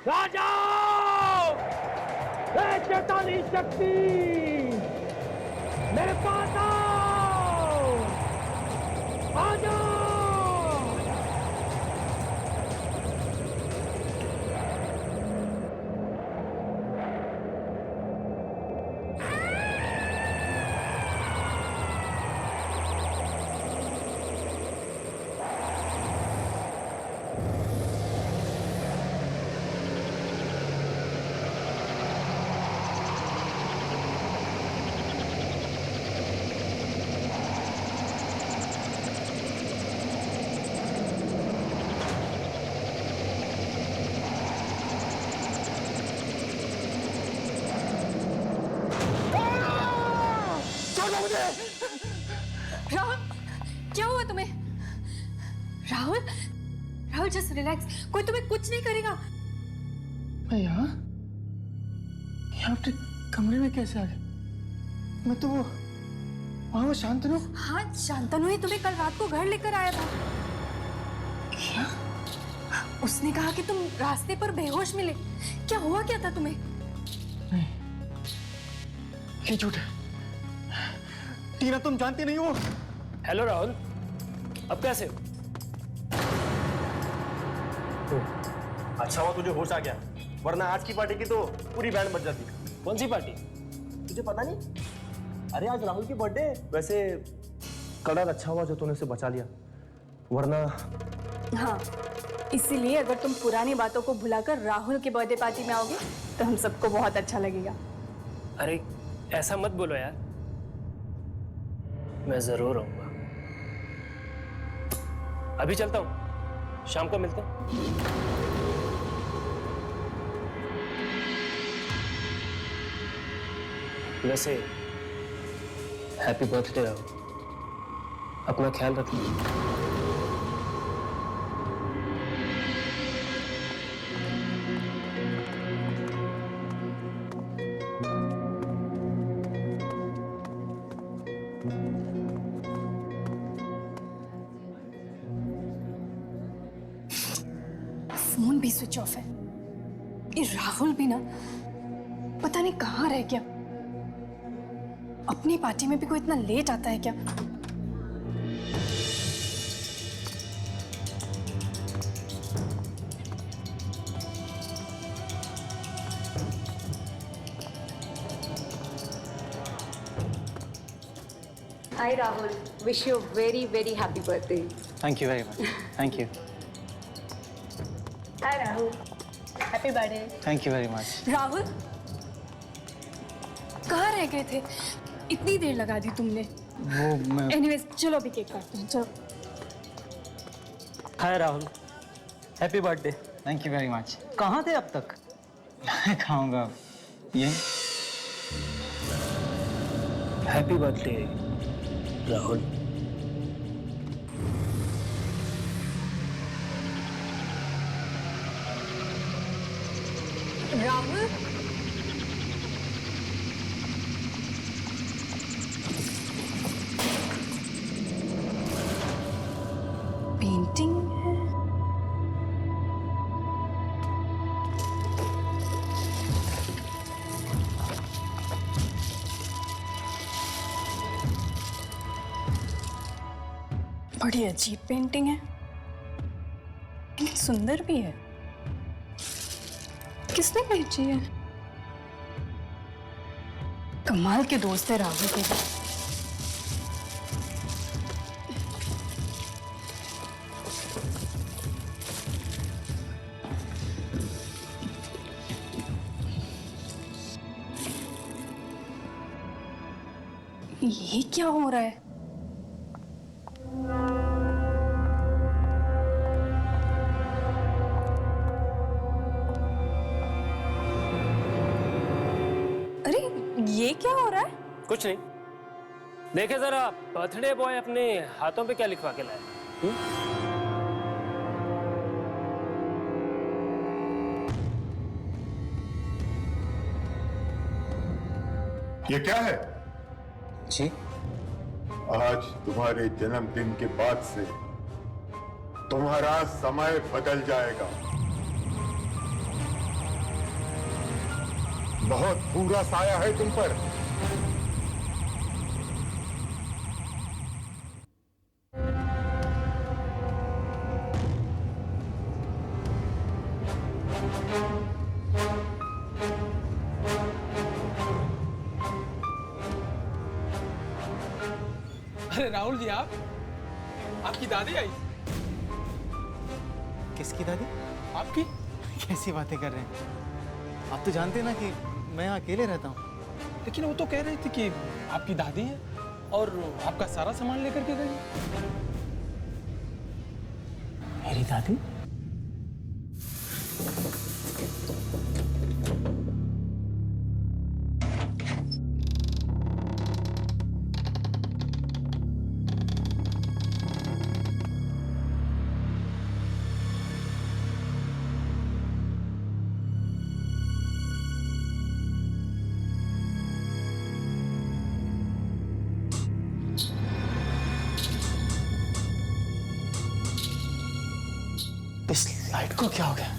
राजा चैताली शक्ति मेरे पास आओ, आ जाओ। राहुल, क्या हुआ तुम्हें? राहुल, राहुल जस्ट रिलैक्स, कोई तुम्हें कुछ नहीं करेगा। मैं यहाँ अपने कमरे में कैसे आ गया? मैं तो वो शांतनु। हाँ, शांतनु ही तुम्हें कल रात को घर लेकर आया था। क्या? उसने कहा कि तुम रास्ते पर बेहोश मिले। क्या हुआ क्या था तुम्हें? नहीं, ये झूठ है। टीना, तुम जानती नहीं हो। हेलो राहुल, अब कैसे हो? अच्छा हुआ तुझे होश आ गया, वरना आज की पार्टी की तो पूरी बैंड बज जाती। कौन सी पार्टी? तुझे पता नहीं? अरे आज राहुल की बर्थडे। वैसे कलर अच्छा हुआ जो तूने उसे बचा लिया, वरना। हाँ, इसीलिए अगर तुम पुरानी बातों को भुलाकर राहुल के बर्थडे पार्टी में आओगे तो हम सबको बहुत अच्छा लगेगा। अरे ऐसा मत बोलो यार, मैं जरूर आऊंगा। अभी चलता हूं, शाम को मिलते हैं। वैसे हैप्पी बर्थडे राहुल, अपना ख्याल रखना। फोन भी स्विच ऑफ है। ये राहुल भी ना पता नहीं कहाँ रह गया। अपनी पार्टी में भी कोई इतना लेट आता है क्या? Hi Rahul, wish you a very very happy birthday. Thank you very much. Thank you. Hi Rahul, happy birthday. Thank you very much. Rahul, कहाँ रह गए थे? इतनी देर लगा दी तुमने। वो मैं। एनीवेज, चलो अभी केक काटते हैं, चलो। Hi Rahul, happy birthday. Thank you very much. कहाँ थे अब तक? मैं खाऊंगा ये। Happy birthday Rahul. Rahul, painting है। बड़ी अजीब पेंटिंग है, लेकिन सुंदर भी है। किसने भेजी है? कमाल के दोस्त है राहुल के भी। ये क्या हो रहा है? अरे ये क्या हो रहा है? कुछ नहीं, देखे जरा बर्थडे बॉय अपने हाथों पे क्या लिखवा के लाया। ये क्या है? जी, आज तुम्हारे जन्मदिन के बाद से तुम्हारा समय बदल जाएगा। बहुत बुरा साया है तुम पर। अरे राहुल जी, आपकी दादी आई। किसकी दादी? आपकी? कैसी बातें कर रहे हैं? आप तो जानते हैं ना कि मैं यहाँ अकेले रहता हूँ। लेकिन वो तो कह रही थी कि आपकी दादी है और आपका सारा सामान लेकर के गई। मेरी दादी? इस लाइट को क्या हो गया?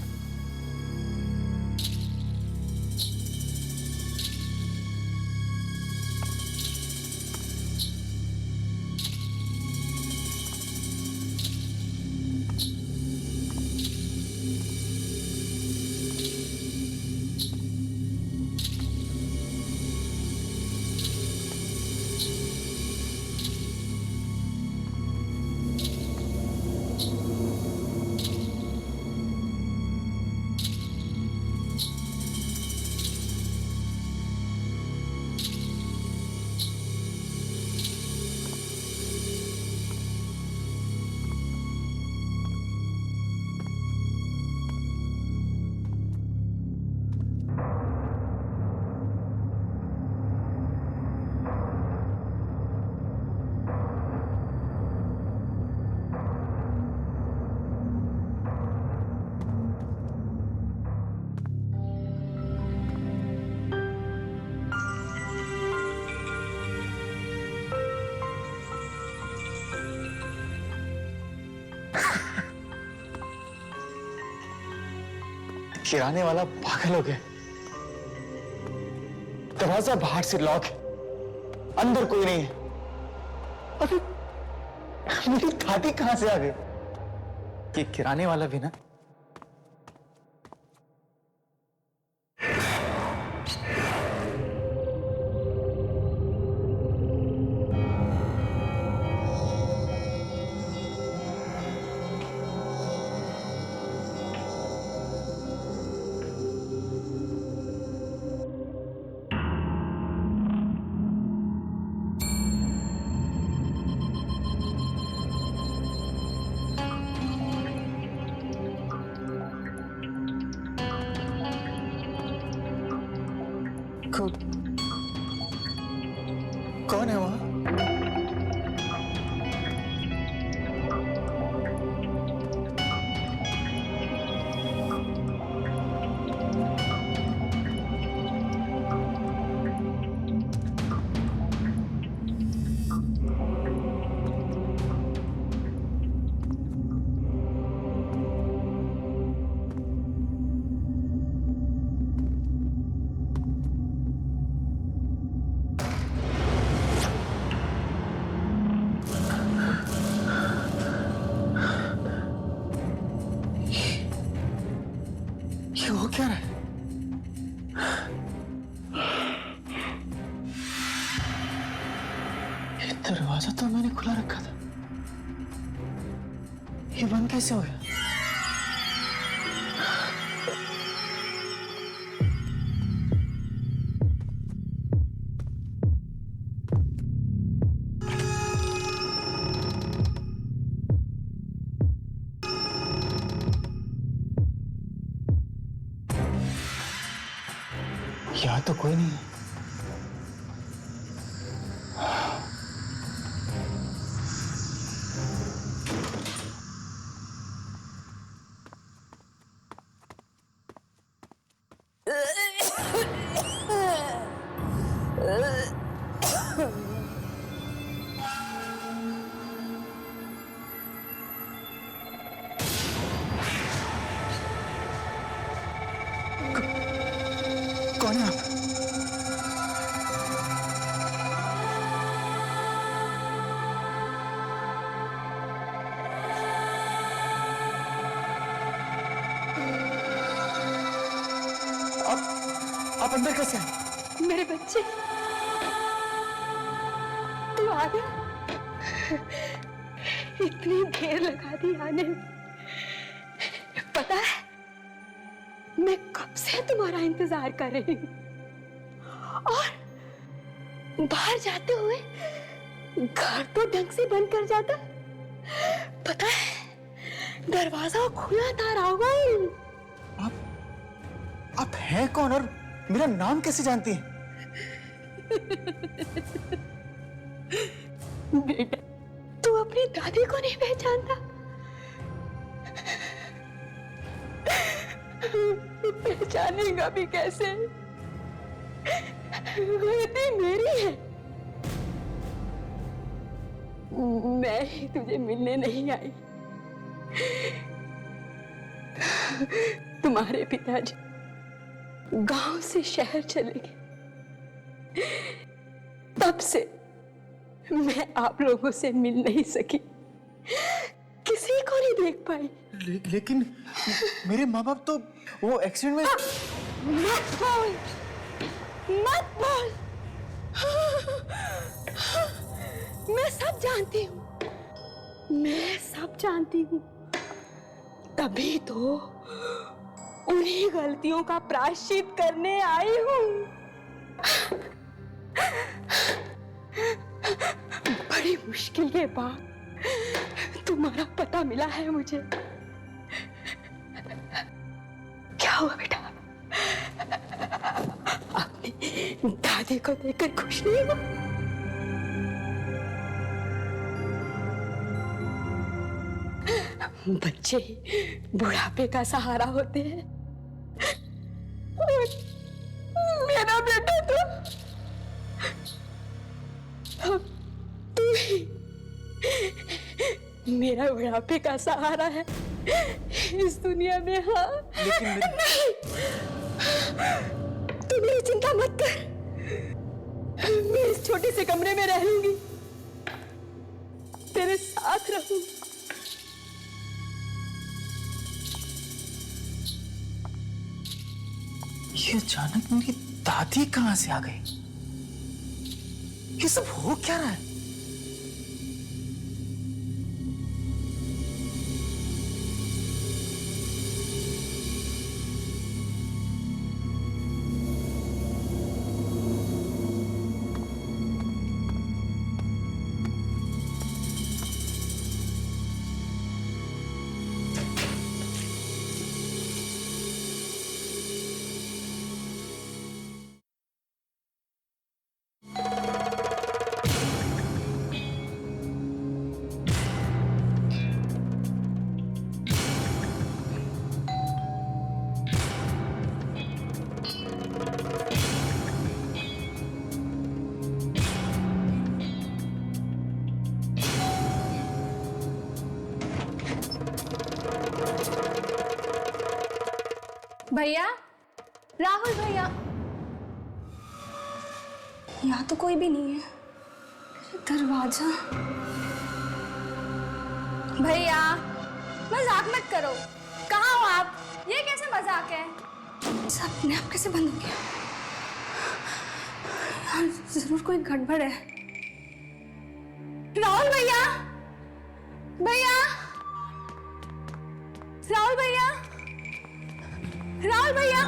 किराने वाला पागल हो गया। दरवाजा बाहर से लॉक है, अंदर कोई नहीं है। अभी मेरी दादी कहां से आ गई? ये किराने वाला भी ना। कौन है वहां? ये हो क्या रहा है? ये दरवाजा तो मैंने खुला रखा था, ये बंद कैसे हो गया? यहाँ तो कोई नहीं है। कौन है आप? आप अंदर कैसे आए? मेरे बच्चे, तू आ गया। इतनी देर लगा दी आने में। पता है, मैं कब से तुम्हारा इंतजार कर रही हूँ, और बाहर जाते हुए घर तो ढंग से बंद कर जाता। पता है, दरवाजा खुला था राहुल। आप हैं कौन और मेरा नाम कैसे जानती हैं? बेटा, तू अपनी दादी को नहीं पहचानता? पहचानेगा भी कैसे? बेटी मेरी है। मैं ही तुझे मिलने नहीं आई। तुम्हारे पिताजी गांव से शहर चले गए, तब से मैं आप लोगों से मिल नहीं सकी, किसी को नहीं देख पाई। लेकिन मेरे माँ बाप तो वो एक्सीडेंट में। मत बोल, मत बोल। मैं सब जानती हूँ, मैं सब जानती हूँ। तभी तो उन्हीं गलतियों का प्रायश्चित करने आई हूँ। बड़ी मुश्किल के बाद तुम्हारा पता मिला है मुझे। क्या हुआ बेटा? अपनी दादी को देखकर खुश नहीं हो? बच्चे बुढ़ापे का सहारा होते हैं। और मेरा बेटा तो तू ही मेरा बुढ़ापे का सहारा है इस दुनिया में। हाँ, लेकिन नहीं, तू मेरी चिंता मत कर। मैं इस छोटे से कमरे में रह लूंगी, तेरे साथ रहूंगी। ये अचानक मेरी दादी कहां से आ गई? ये सब हो क्या रहा है? भैया, राहुल भैया। यहाँ तो कोई भी नहीं है। दरवाजा। भैया, मजाक मत करो। कहाँ हो आप? ये कैसे मजाक है? सब अपने आप कैसे बंद हो गया? यार, जरूर कोई गड़बड़ है। राहुल भैया, भैया, राहुल भैया, राहुल भैया।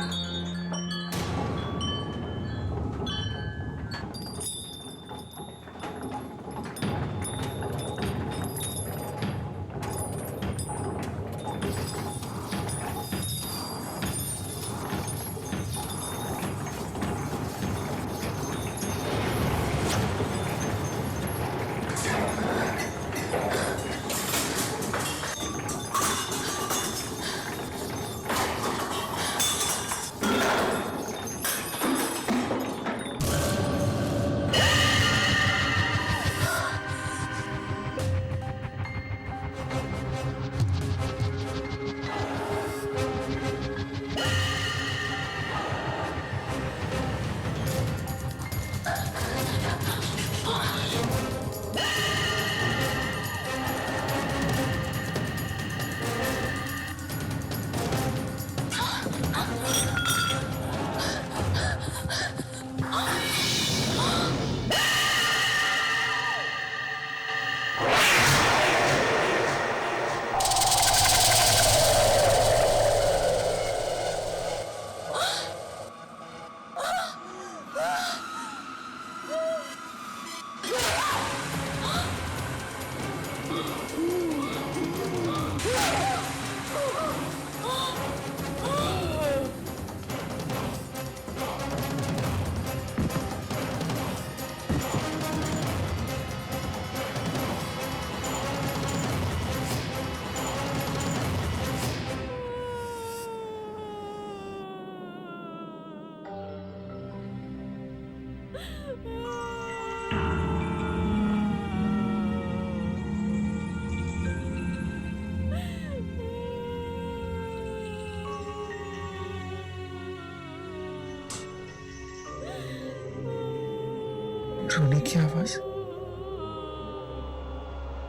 रोने की आवाज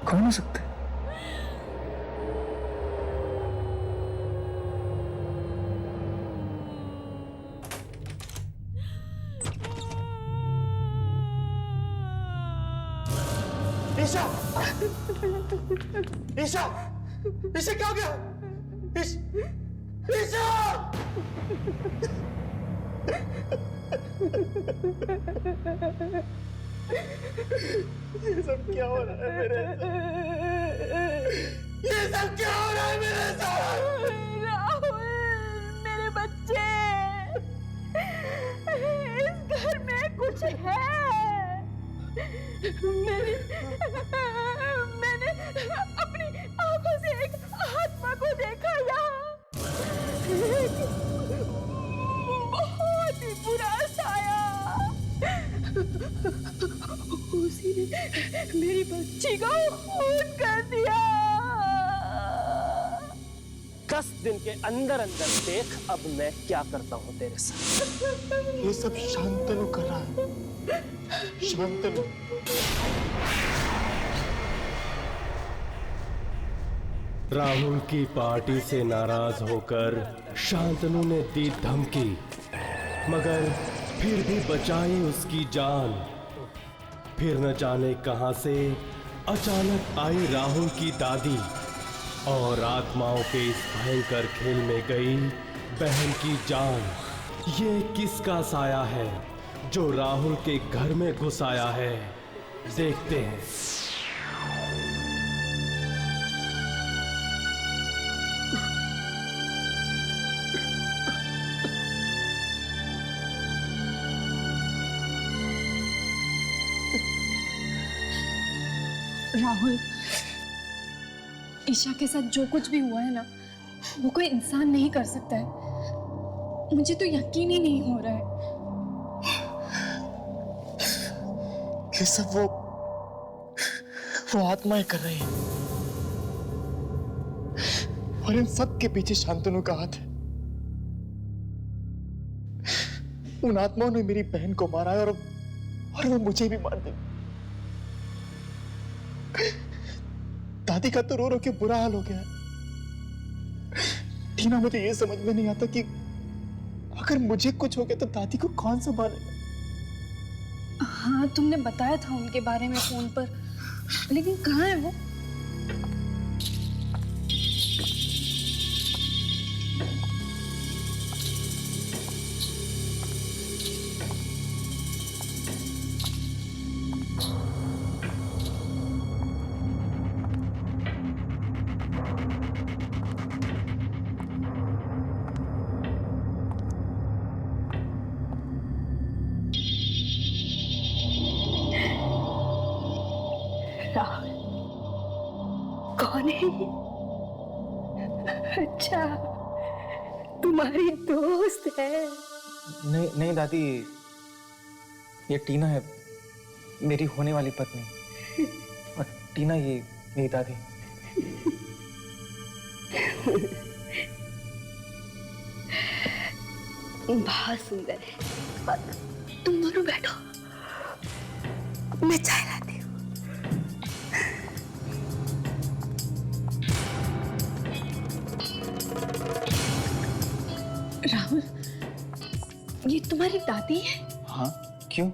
कौन हो सकता है? ईशा! ईशा! ईशा क्या हो गया? ईशा! ये सब क्या हो रहा है मेरे साथ? ये सब क्या हो रहा है मेरे साथ? राहुल, मेरे बच्चे, इस घर में कुछ है। मैंने अपनी आंखों से एक आत्मा को देखा यहाँ। बहुत ही बुरा साया। उसी ने मेरी बच्ची को खून कर दिया। 10 दिन के अंदर अंदर देख अब मैं क्या करता हूँ तेरे साथ। ये सब शांतनु कर रहा है। शांतनु। राहुल की पार्टी से नाराज होकर शांतनु ने दी धमकी, मगर फिर भी बचाई उसकी जान। फिर न जाने कहां से अचानक आई राहुल की दादी और आत्माओं के इस भयंकर खेल में गई बहन की जान। ये किसका साया है जो राहुल के घर में घुस आया है? देखते हैं। राहुल, ईशा के साथ जो कुछ भी हुआ है ना, वो कोई इंसान नहीं कर सकता है। मुझे तो यकीन ही नहीं हो रहा है। ये सब वो आत्माएं कर रही हैं और इन सब के पीछे शांतनु का हाथ है। उन आत्माओं ने मेरी बहन को मारा है और वो मुझे भी मार देंगे। दादी का तो रो रो के बुरा हाल हो गया है। टीना, मुझे ये समझ में नहीं आता कि अगर मुझे कुछ हो गया तो दादी को कौन संभालेगा? हाँ, तुमने बताया था उनके बारे में फोन पर, लेकिन कहाँ है वो? कौन है? अच्छा, तुम्हारी दोस्त है? नहीं नहीं दादी, ये टीना है, मेरी होने वाली पत्नी। और टीना ये मेरी दादी। बहुत सुंदर है। तुम दोनों बैठो, मैं चाय लाती हूँ। राहुल, ये तुम्हारी दादी है? हाँ, क्यों?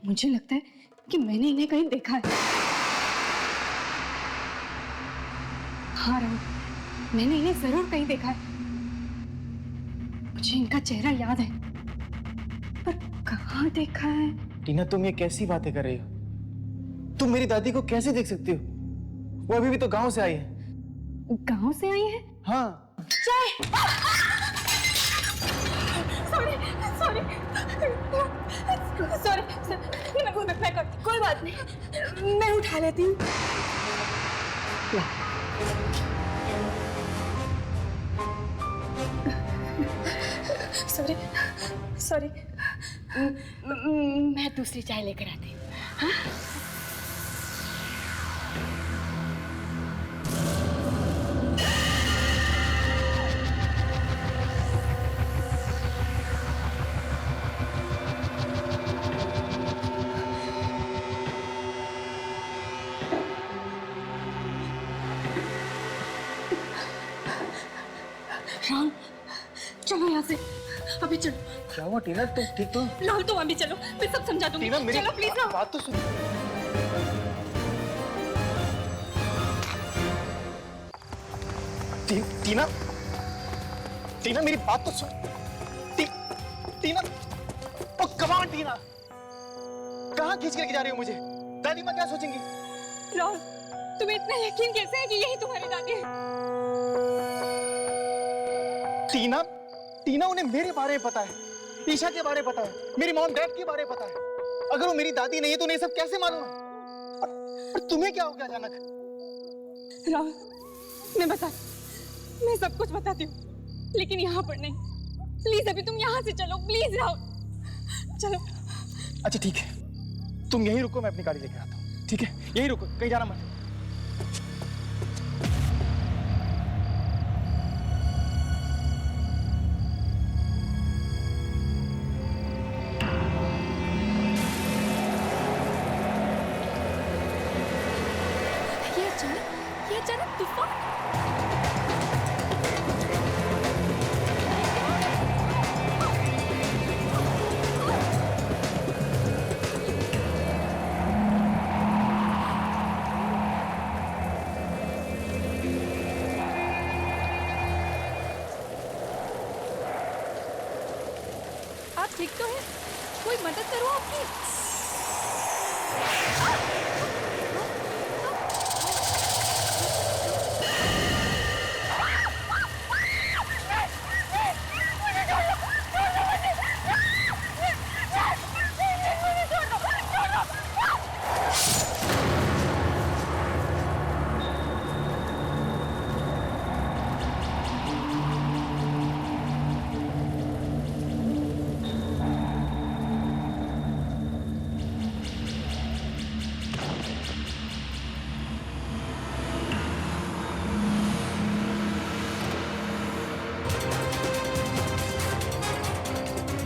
मुझे लगता है कि मैंने इन्हें कहीं देखा है। हाँ राहुल, मैंने इन्हें जरूर कहीं देखा है। मुझे इनका चेहरा याद है, पर कहाँ देखा है? टीना, तुम ये कैसी बातें कर रही हो? तुम मेरी दादी को कैसे देख सकती हो? वो अभी भी तो गांव से आई है। गांव से आई है? हाँ। चाय! सॉरी, कोई बात नहीं, मैं उठा लेती हूँ। सॉरी, मैं दूसरी चाय लेकर आती हूँ। हाँ? राहुल चलो यहाँ से, अभी चलो। क्या हुआ टीना, तुम ठीक तो? राहुल तुम अभी चलो, मैं सब समझा दूंगी। टीना मेरी चलो प्लीज राहुल। बात तो सुन। टीना, टीना मेरी बात तो सुन। टीना, ओ कम ऑन टीना, कहाँ खींच करके जा रही हो मुझे? दादी माँ क्या सोचेंगी? राहुल तुम्हें इतना यकीन कैसे है कि यही तुम्हारी दादी है? टीना, टीना उन्हें मेरे बारे में पता है, ईशा के बारे में पता है, मेरी मॉम डैड के बारे में पता है। अगर वो मेरी दादी नहीं है तो उन्हें सब कैसे मालूम है? और तुम्हें क्या हो गया अचानक? राहुल मैं सब कुछ बताती हूँ, लेकिन यहाँ पर नहीं। प्लीज अभी तुम यहाँ से चलो, प्लीज राहुल चलो। अच्छा ठीक है, तुम यहीं रुको, मैं अपनी गाड़ी लेकर आता हूँ। ठीक है, यहीं रुको, कहीं जाना मत। ये अचानक तूफान। आप ठीक तो हैं? कोई मदद करो आपकी।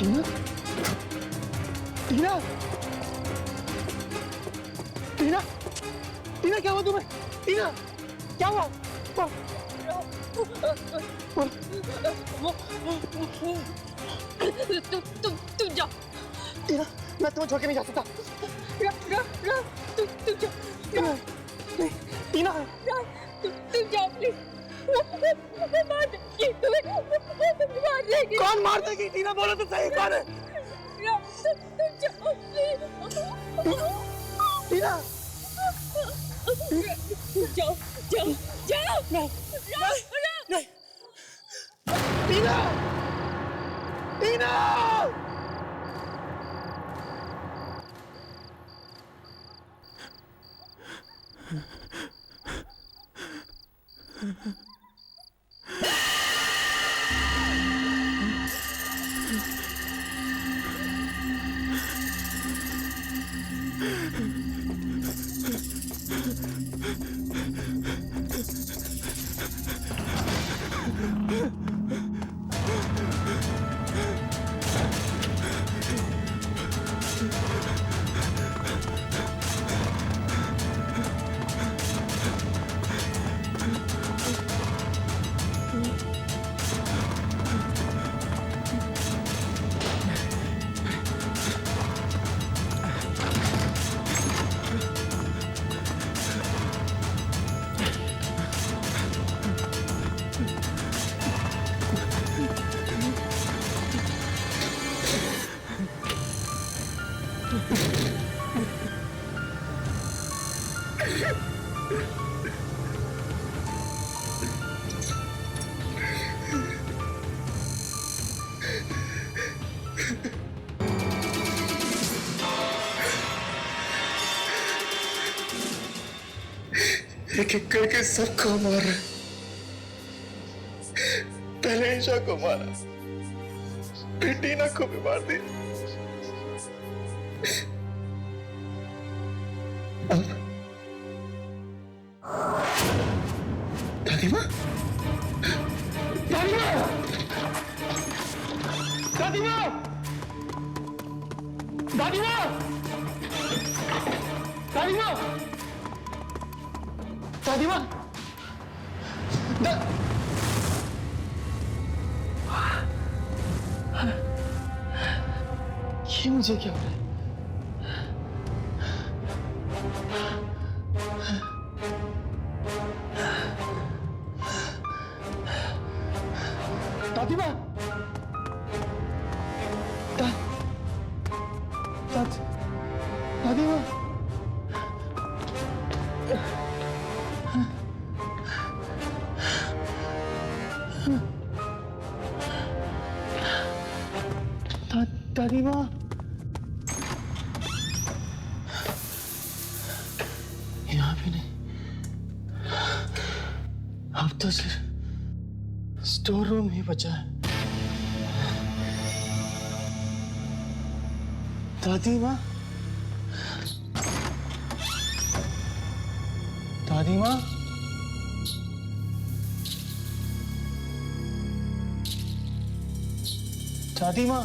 टीना, टीना, टीना, टीना क्या हुआ तुम्हें? टीना क्या हुआ? तुम जाओ। टीना, मैं तुम्हें छोड़ के नहीं जा सकता। तुम जाओ। टीना, तुम जाओ प्लीज। मार देगी तुम्हें, मार देगी। कौन मार देगी? टीना बोलो तो सही, कौन है? तुम जाओ प्लीज। टीना, जाओ जाओ जाओ। नहीं, नहीं, टीना, टीना। एक एक करके सबको मारा। पहले ईशा को मारा, फिर टीना को भी मार दिया। दादी माँ, दादी माँ, दादी माँ, दादी माँ, ये मुझे क्या हो रहा है? दादी माँ, दादी माँ, दादी माँ, यहाँ भी नहीं। अब तो सिर्फ स्टोर रूम ही बचा है। दादी माँ, दादी माँ, दादी माँ,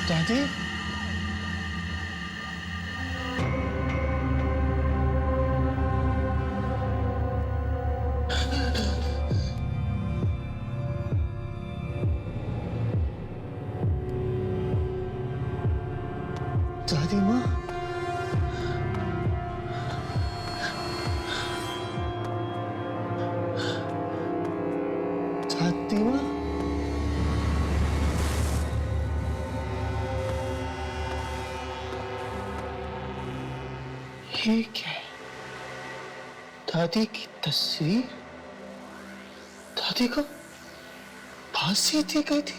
दादी, दादी माँ, दादी माँ, ये क्या है? दादी की तस्वीर? दादी को फांसी दी गई थी?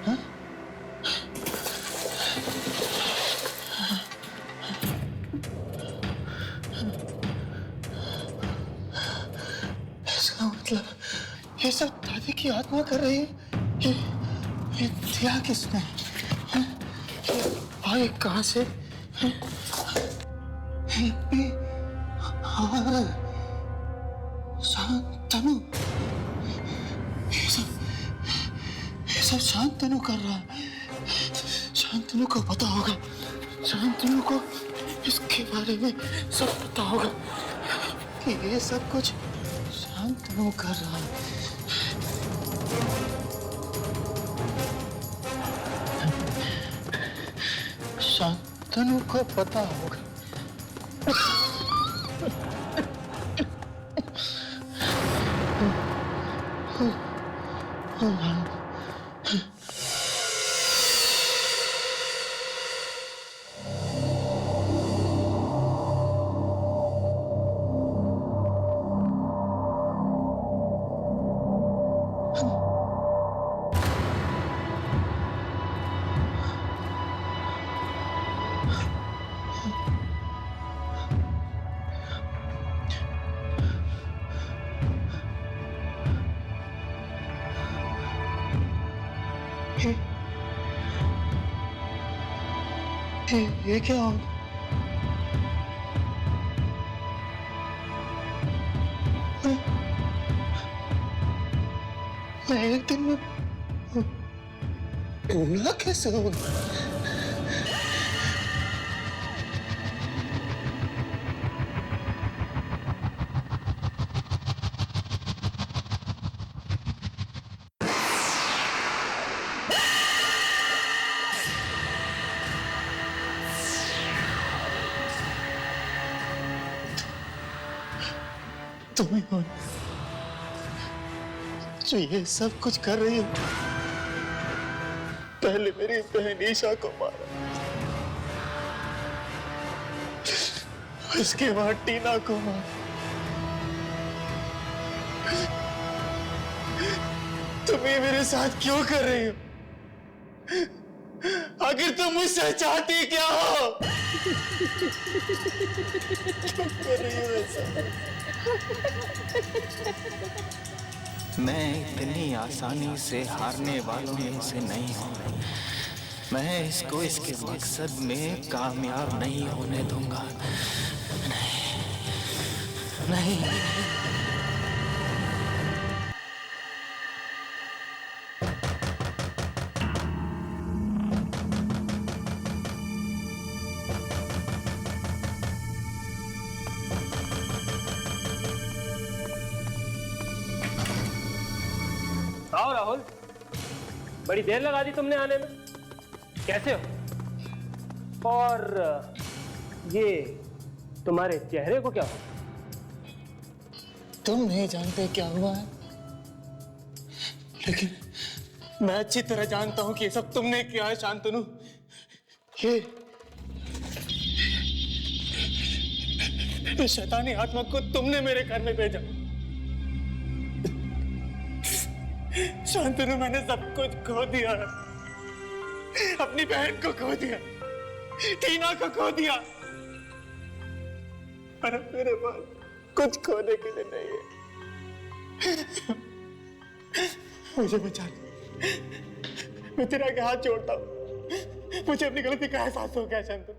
हाँ? इसका मतलब ये सब दादी की आत्मा कर रही है। ये दिया किसने? हाँ? ये भाई कहाँ से? हाँ? हाँ, शांतनु, ये सब शांतनु कर रहा है। शांतनु को पता होगा, शांतनु को इसके बारे में सब पता होगा कि ये सब कुछ शांतनु कर रहा है। शांतनु को पता होगा। ये क्या हो? मैं एक दिन में भूला कैसे हो? तुम्हें हो जो ये सब कुछ कर रही हो। पहले मेरी बहन ईशा को मारा, उसके बाद टीना को मारा, तुम ये मेरे साथ क्यों कर रही हो? आखिर तुम मुझसे चाहती क्या हो? क्यों कर रही हो ऐसा? मैं इतनी आसानी से हारने वालों में से नहीं हूं। मैं इसको इसके मकसद में कामयाब नहीं होने दूंगा। नहीं, नहीं। आओ राहुल, बड़ी देर लगा दी तुमने आने में। कैसे हो? और ये तुम्हारे चेहरे को क्या हुआ? तुम नहीं जानते क्या हुआ है, लेकिन मैं अच्छी तरह जानता हूं कि ये सब तुमने किया है शांतनु। ये शैतानी आत्मा को तुमने मेरे घर में भेजा। शांतनु, मैंने सब कुछ खो दिया है। अपनी बहन को खो दिया, टीना को खो दिया, पर अब मेरे पास कुछ खोने के लिए नहीं है। मुझे बचा ले, मैं तेरा आगे हाथ जोड़ता हूं। मुझे अपनी गलती का एहसास हो गया शांतनु।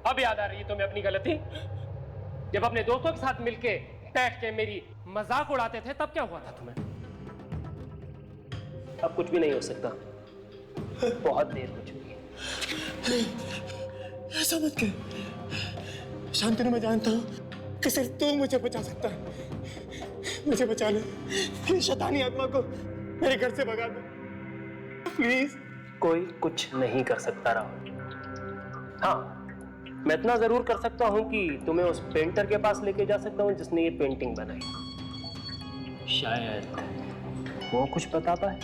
अब याद आ रही है तुम्हें अपनी गलती? जब अपने दोस्तों के साथ मिलके बैठ के मेरी मजाक उड़ाते थे तब क्या हुआ था तुम्हें? अब कुछ भी नहीं हो सकता, बहुत देर हो चुकी है। ऐसा मत कर शांतनु, मैं जानता हूं कि सिर्फ तू मुझे बचा सकता है। मुझे बचा ले, ये शैतानी आत्मा को मेरे घर से भगा दे प्लीज। कोई कुछ नहीं कर सकता राहुल। हाँ, मैं इतना जरूर कर सकता हूं कि तुम्हें उस पेंटर के पास लेके जा सकता हूं जिसने ये पेंटिंग बनाई। शायद वो कुछ बता पाए।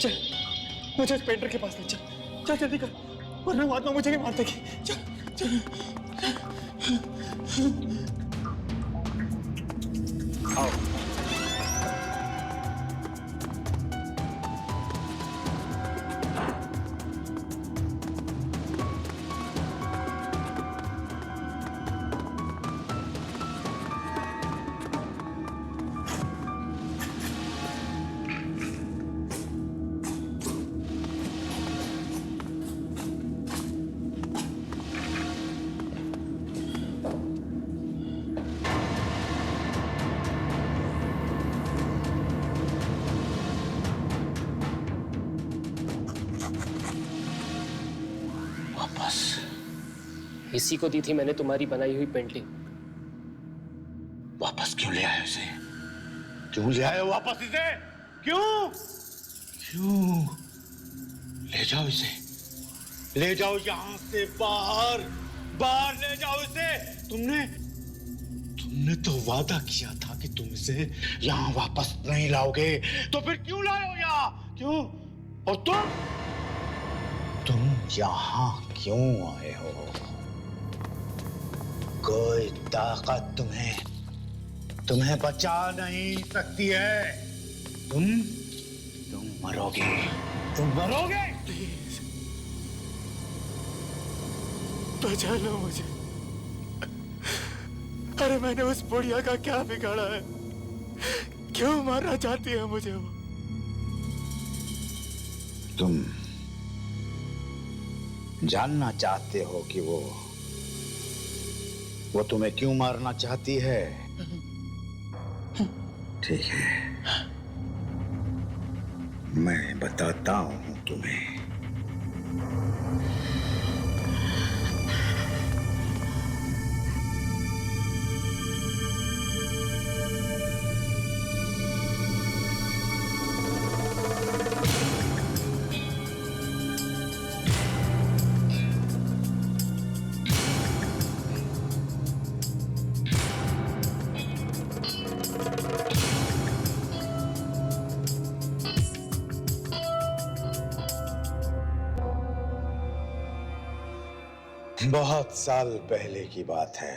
चल, मुझे उस पेंटर के पास ले चल। चल जल्दी कर, वरना वो आत्मा मुझे भी मार देगी। चल चल। आओ। इसी को दी थी मैंने तुम्हारी बनाई हुई पेंटिंग। वापस क्यों ले आए उसे? क्यों ले आए वापस इसे? क्यों? क्यों? ले जाओ इसे, ले जाओ यहां से बाहर, बाहर ले जाओ इसे। तुमने तो वादा किया था कि तुम इसे यहां वापस नहीं लाओगे, तो फिर क्यों लाए हो यहाँ? क्यों? और तुम यहां क्यों आए हो? कोई ताकत तुम्हें बचा नहीं सकती है। तुम मरोगे, तुम मरोगे। प्लीज बचा लो मुझे। अरे मैंने उस बुढ़िया का क्या बिगाड़ा है? क्यों मारना चाहती है मुझे वो? तुम जानना चाहते हो कि वो तुम्हें क्यों मारना चाहती है? ठीक है, मैं बताता हूं तुम्हें। बहुत साल पहले की बात है।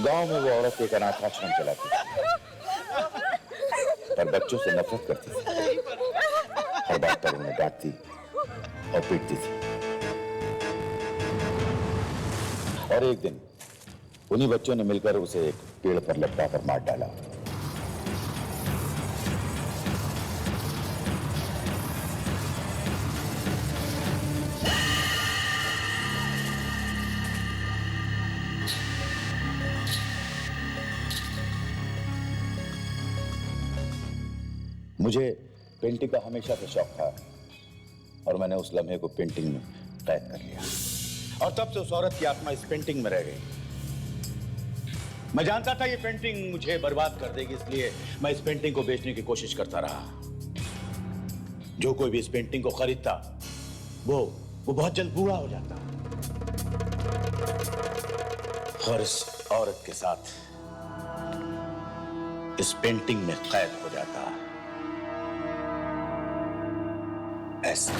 गांव में वो औरत एक अनाथ आश्रम चलाती थी, पर बच्चों से नफरत करती थी। हर बात पर उन्हें डांटती और पीटती थी। और एक दिन उन्हीं बच्चों ने मिलकर उसे एक पेड़ पर लटका कर मार डाला। मुझे पेंटिंग का हमेशा से शौक था और मैंने उस लम्हे को पेंटिंग में कैद कर लिया और तब से उस औरत की आत्मा इस पेंटिंग में रह गई। मैं जानता था ये पेंटिंग मुझे बर्बाद कर देगी, इसलिए मैं इस पेंटिंग को बेचने की कोशिश करता रहा। जो कोई भी इस पेंटिंग को खरीदता वो बहुत जल्द बूढ़ा हो जाता और इस औरत के साथ इस पेंटिंग में कैद हो जाता। ऐसा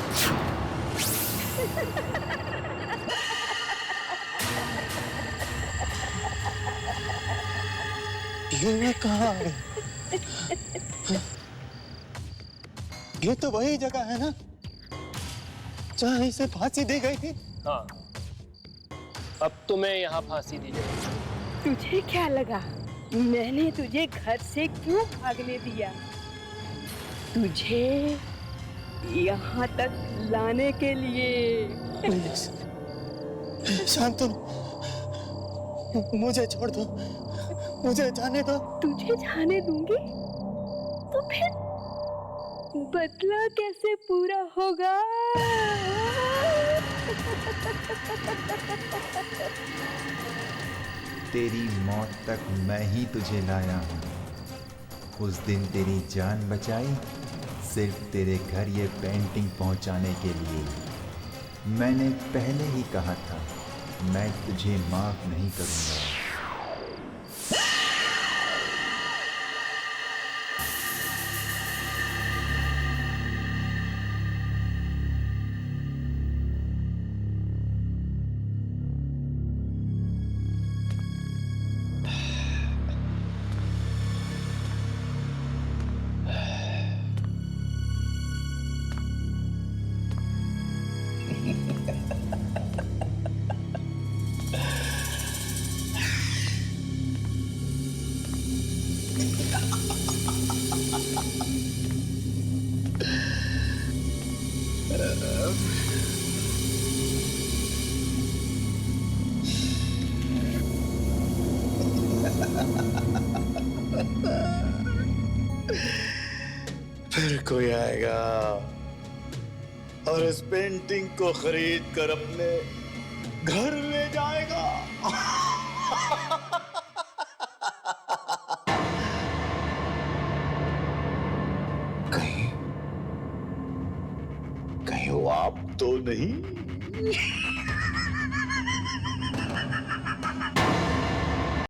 ये कहाँ है? ये तो वही जगह है ना जहाँ इसे फांसी दी गई थी। हाँ, अब तुम्हें यहाँ फांसी दी जाएगी। तुझे क्या लगा मैंने तुझे घर से क्यों भागने दिया? तुझे यहाँ तक लाने के लिए। शांतनु, मुझे छोड़ दो, मुझे जाने दो। तुझे जाने दूंगी तो फिर बदला कैसे पूरा होगा? तेरी मौत तक मैं ही तुझे लाया हूँ। उस दिन तेरी जान बचाई सिर्फ तेरे घर ये पेंटिंग पहुँचाने के लिए। मैंने पहले ही कहा था मैं तुझे माफ नहीं करूँगा। फिर कोई आएगा और इस पेंटिंग को खरीद कर अपने घर ले जाएगा। कहीं कहीं वो आप तो नहीं।